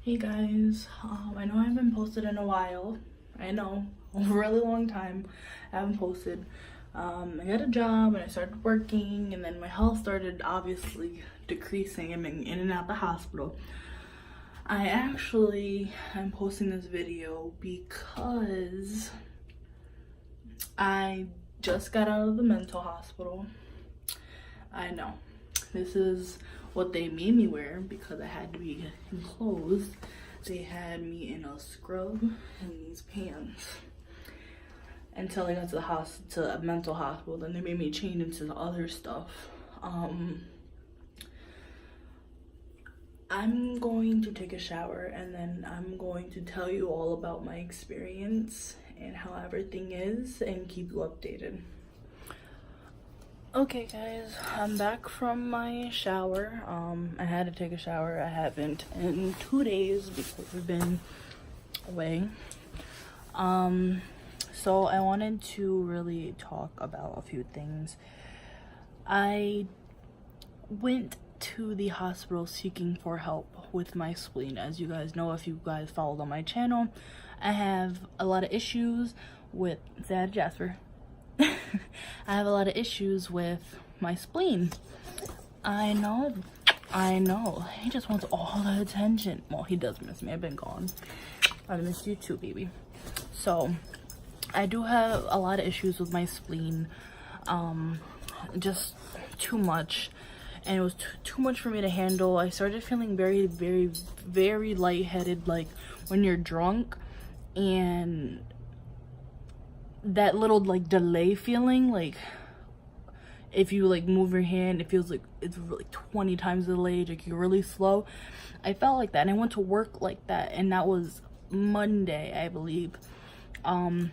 Hey guys, I know I haven't posted in a while. I know, a really long time I haven't posted. I got a job and I started working, and then my health started obviously decreasing. I'm in and out the hospital. I'm posting this video because I just got out of the mental hospital. I know. This is what they made me wear because I had to be enclosed. They had me in a scrub and these pants until I got to to a mental hospital. Then they made me change into the other stuff. I'm going to take a shower and then I'm going to tell you all about my experience and how everything is and keep you updated. Okay guys, I'm back from my shower. I had to take a shower. I haven't in 2 days because we've been away. So I wanted to really talk about a few things. I went to the hospital seeking for help with my spleen. As you guys know, if you guys followed on my channel, I have a lot of issues with Jasper. I have a lot of issues with my spleen. I know. He just wants all the attention. Well, he does miss me. I've been gone. I miss you too, baby. So, I do have a lot of issues with my spleen. Just too much. And it was too much for me to handle. I started feeling very, very, very lightheaded, like when you're drunk, and that little like delay feeling, like if you like move your hand, it feels like it's like 20 times delayed, like you're really slow. I felt like that, and I went to work like that, and that was Monday, I believe. And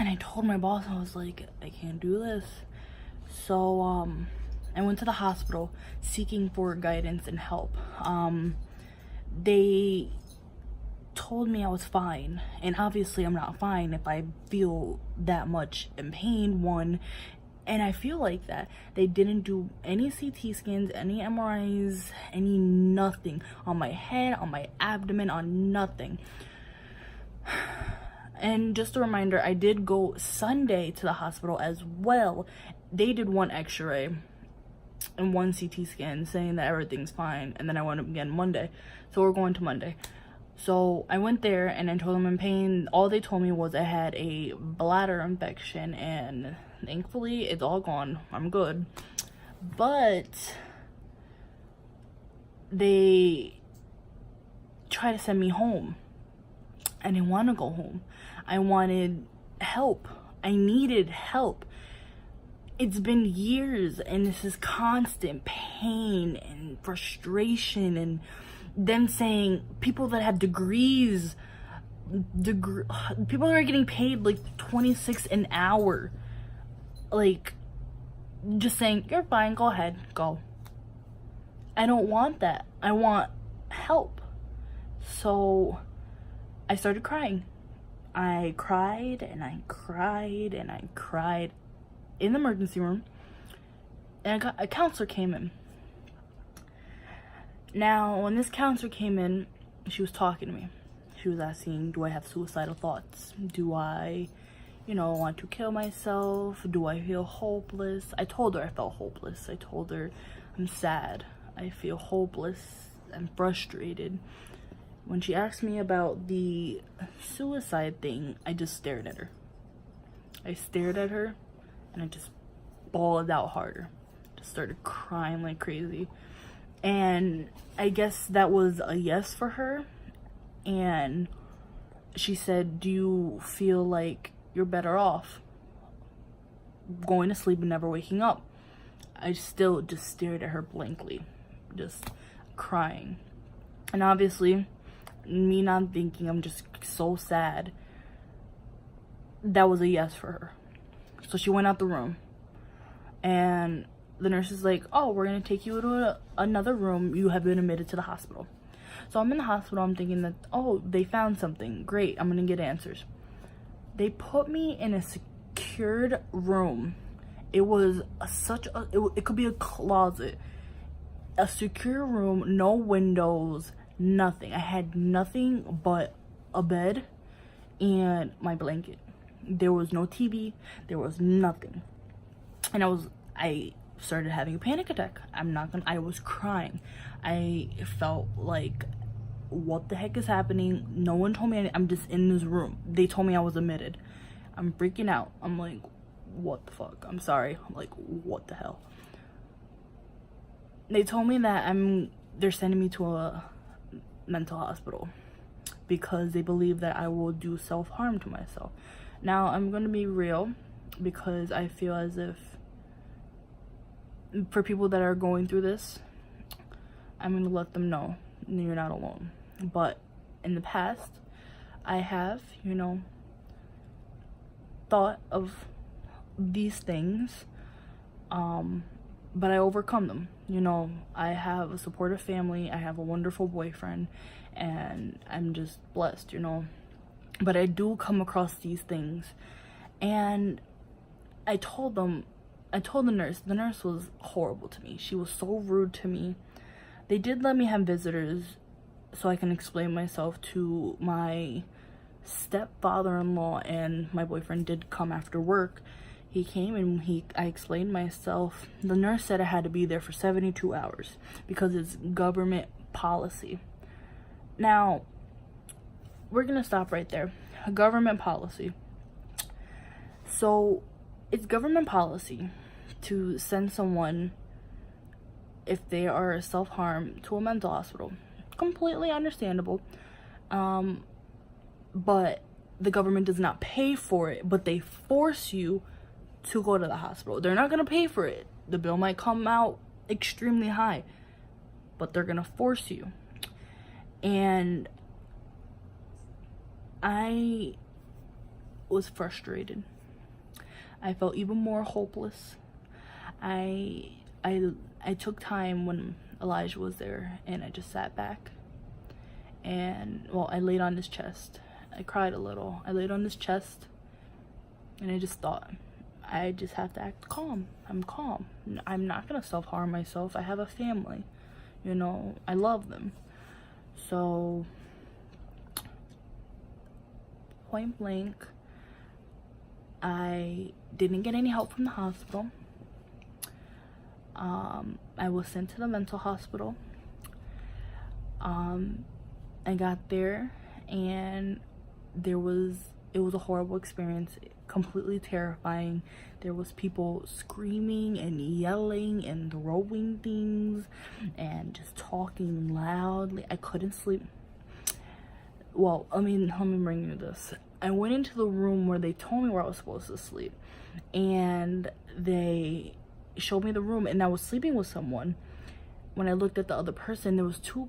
I told my boss, I was like, I can't do this. So I went to the hospital seeking for guidance and help. They told me I was fine, and obviously I'm not fine if I feel that much in pain, one, and I feel like that. They didn't do any CT scans, any MRIs, any nothing on my head, on my abdomen, on nothing. And just a reminder, I did go Sunday to the hospital as well. They did one x-ray and one CT scan saying that everything's fine, and then I went up again Monday, so we're going to Monday. So I went there and I told them I'm in pain. All they told me was I had a bladder infection, and thankfully it's all gone. I'm good. But they try to send me home. I didn't want to go home. I wanted help. I needed help. It's been years, and this is constant pain and frustration, and them saying people that have degrees, people that are getting paid like 26 an hour, like just saying you're fine, go ahead, go. I don't want that. I want help. So I started crying. I cried and I cried and I cried in the emergency room, and a counselor came in. Now, when this counselor came in, she was talking to me. She was asking, do I have suicidal thoughts? Do I, want to kill myself? Do I feel hopeless? I told her I felt hopeless. I told her I'm sad. I feel hopeless and frustrated. When she asked me about the suicide thing, I just stared at her. I stared at her and I just bawled out harder. Just started crying like crazy. And I guess that was a yes for her. And she said, do you feel like you're better off going to sleep and never waking up? I still just stared at her blankly, just crying. And obviously, me not thinking, I'm just so sad, that was a yes for her. So she went out the room, and the nurse is like, oh, we're gonna take you to another room. You have been admitted to the hospital. So I'm in the hospital. I'm thinking that, oh, they found something. Great, I'm gonna get answers. They put me in a secured room. It was it could be a closet. A secure room, no windows, Nothing. I had nothing but a bed and my blanket. There was no TV. There was nothing. And I started having a panic attack. I was crying. I felt like, what the heck is happening? No one told me anything. I'm just in this room. They told me I was admitted. I'm freaking out. I'm like, what the fuck? I'm sorry. I'm like, what the hell? They told me that they're sending me to a mental hospital because they believe that I will do self-harm to myself. Now, I'm going to be real, because I feel as if for people that are going through this, I'm going to let them know you're not alone. But in the past, I have, thought of these things, but I overcome them. I have a supportive family, I have a wonderful boyfriend, and I'm just blessed, but I do come across these things. And I told the nurse was horrible to me. She was so rude to me. They did let me have visitors so I can explain myself to my stepfather-in-law, and my boyfriend did come after work. He came and I explained myself. The nurse said I had to be there for 72 hours because it's government policy. Now, we're gonna stop right there. Government policy. So, it's government policy to send someone, if they are self-harm, to a mental hospital. Completely understandable. But the government does not pay for it, but they force you to go to the hospital. They're not gonna pay for it. The bill might come out extremely high, but they're gonna force you. And I was frustrated. I felt even more hopeless. I took time when Elijah was there, and I just sat back, and I laid on his chest. I cried a little. I laid on his chest, and I just thought, I just have to act calm. I'm calm. I'm not gonna self-harm myself. I have a family, I love them. So, point blank, I didn't get any help from the hospital. I was sent to the mental hospital. I got there, and it was a horrible experience, completely terrifying. There was people screaming and yelling and throwing things and just talking loudly. I couldn't sleep. Well, let me bring you this. I went into the room where they told me where I was supposed to sleep, and they showed me the room, and I was sleeping with someone. When I looked at the other person, there was 2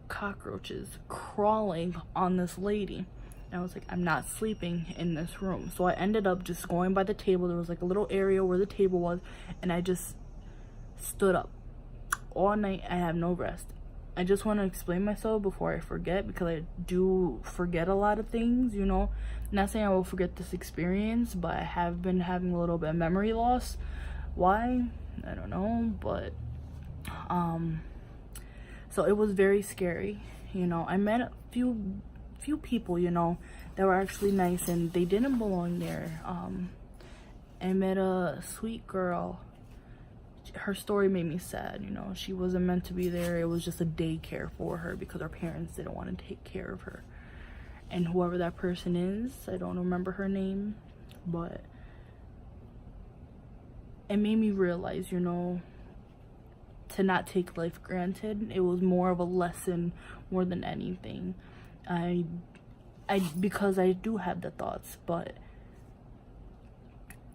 cockroaches crawling on this lady. And I was like, I'm not sleeping in this room. So I ended up just going by the table. There was like a little area where the table was, and I just stood up all night. I have no rest. I just want to explain myself before I forget, because I do forget a lot of things, Not saying I will forget this experience, but I have been having a little bit of memory loss. Why? I don't know, but so it was very scary. I met a few people, that were actually nice, and they didn't belong there. I met a sweet girl. Her story made me sad. She wasn't meant to be there. It was just a daycare for her because her parents didn't want to take care of her. And whoever that person is, I don't remember her name, but it made me realize, to not take life granted. It was more of a lesson more than anything. Because I do have the thoughts, but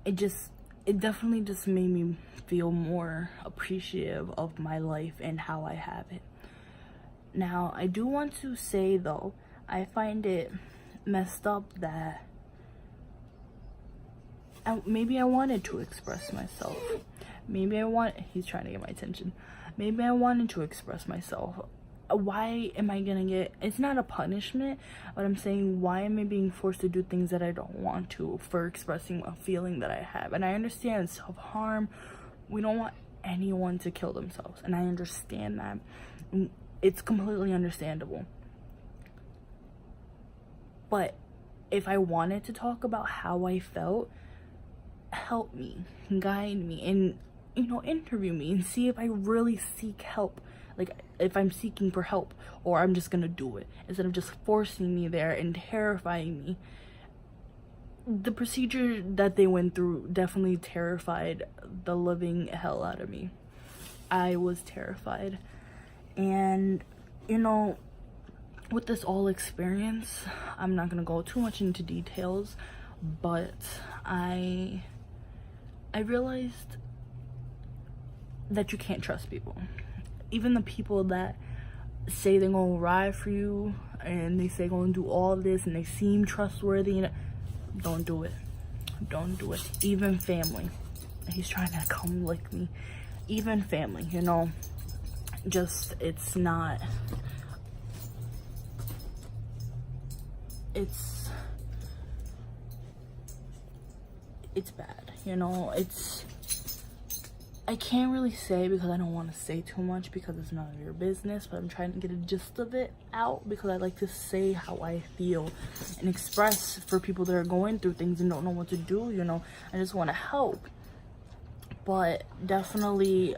it definitely just made me feel more appreciative of my life and how I have it. Now, I do want to say, though, I find it messed up that maybe I wanted to express myself. He's trying to get my attention. Maybe I wanted to express myself. Why am I gonna it's not a punishment, but I'm saying, why am I being forced to do things that I don't want to for expressing a feeling that I have? And I understand self-harm. We don't want anyone to kill themselves, and I understand that. It's completely understandable. But if I wanted to talk about how I felt, help me, guide me, and interview me and see if I really seek help. Like, if I'm seeking for help, or I'm just gonna do it instead of just forcing me there and terrifying me. The procedure that they went through definitely terrified the living hell out of me. I was terrified. And with this all experience, I'm not gonna go too much into details, but I realized that you can't trust people. Even the people that say they're gonna ride for you and they say they're gonna do all this and they seem trustworthy, don't do it. Don't do it. Even family. He's trying to come lick me. Even family, just, it's not, it's bad, I can't really say because I don't want to say too much because it's none of your business, but I'm trying to get a gist of it out because I like to say how I feel and express for people that are going through things and don't know what to do. I just want to help. But definitely,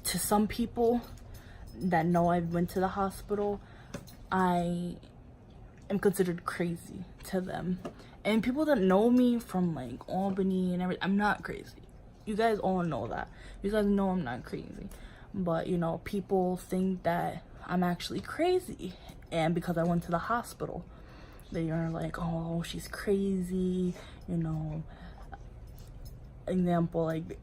to some people that know I went to the hospital, I am considered crazy to them. And people that know me from like Albany and everything, I'm not crazy. You guys all know that. You guys know I'm not crazy. But, people think that I'm actually crazy. And because I went to the hospital, they are like, oh, she's crazy. Example, like,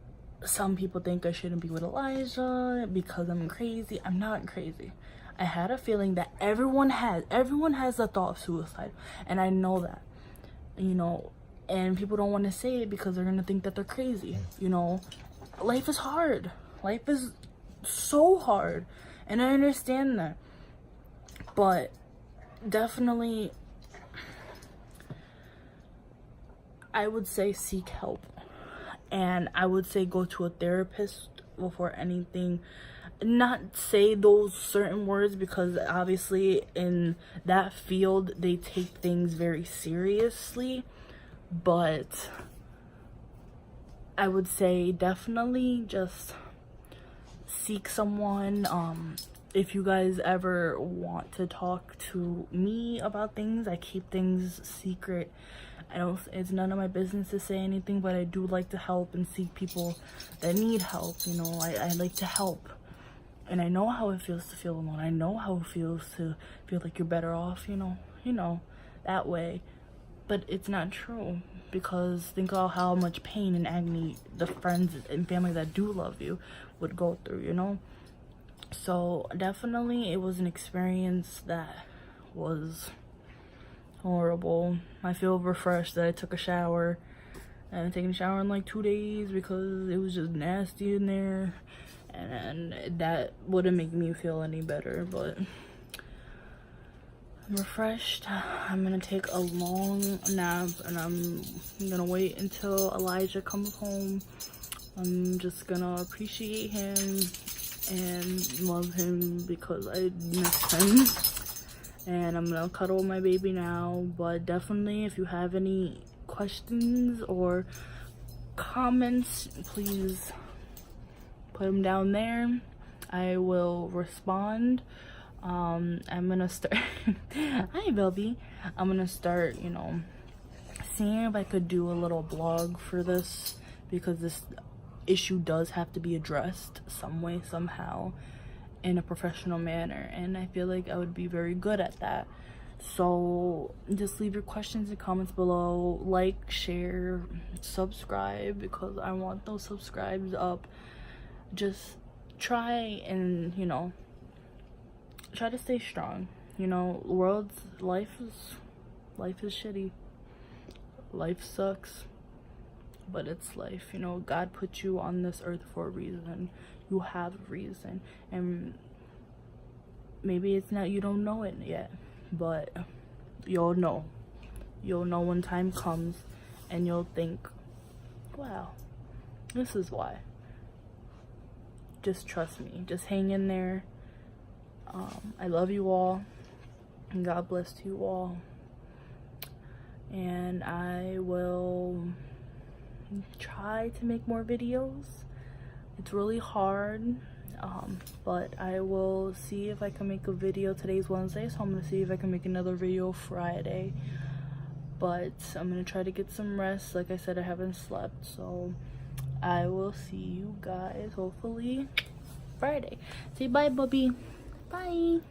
some people think I shouldn't be with Elijah because I'm crazy. I'm not crazy. I had a feeling that everyone has the thought of suicide. And I know that, and people don't want to say it because they're going to think that they're crazy. Life is hard. Life is so hard. And I understand that. But definitely, I would say seek help. And I would say go to a therapist before anything. Not say those certain words because obviously in that field, they take things very seriously. But I would say definitely just seek someone. If you guys ever want to talk to me about things, I keep things secret. It's none of my business to say anything, but I do like to help and seek people that need help. I like to help. And I know how it feels to feel alone. I know how it feels to feel like you're better off, that way. But it's not true, because think about how much pain and agony the friends and family that do love you would go through, So definitely it was an experience that was horrible. I feel refreshed that I took a shower. I haven't taken a shower in like 2 days because it was just nasty in there. And that wouldn't make me feel any better, but I'm refreshed. I'm gonna take a long nap and I'm gonna wait until Elijah comes home. I'm just gonna appreciate him and love him because I miss him. And I'm gonna cuddle my baby now. But definitely, if you have any questions or comments, please put them down there. I will respond. I'm gonna start hi Belby. I'm gonna start seeing if I could do a little blog for this, because this issue does have to be addressed some way, somehow, in a professional manner, and I feel like I would be very good at that. So just leave your questions and comments below. Like, share, subscribe, because I want those subscribes up. Just try and try to stay strong. Life is shitty. Life sucks, but it's life. God put you on this earth for a reason. You have a reason, and maybe it's not, you don't know it yet, but you'll know when time comes, and you'll think, wow, this is why. Just trust me. Just hang in there. I love you all, and God bless you all, and I will try to make more videos. It's really hard, but I will see if I can make a video. Today's Wednesday, so I'm gonna see if I can make another video Friday, but I'm gonna try to get some rest. Like I said, I haven't slept, so I will see you guys hopefully Friday. Say bye, Bubby. Bye.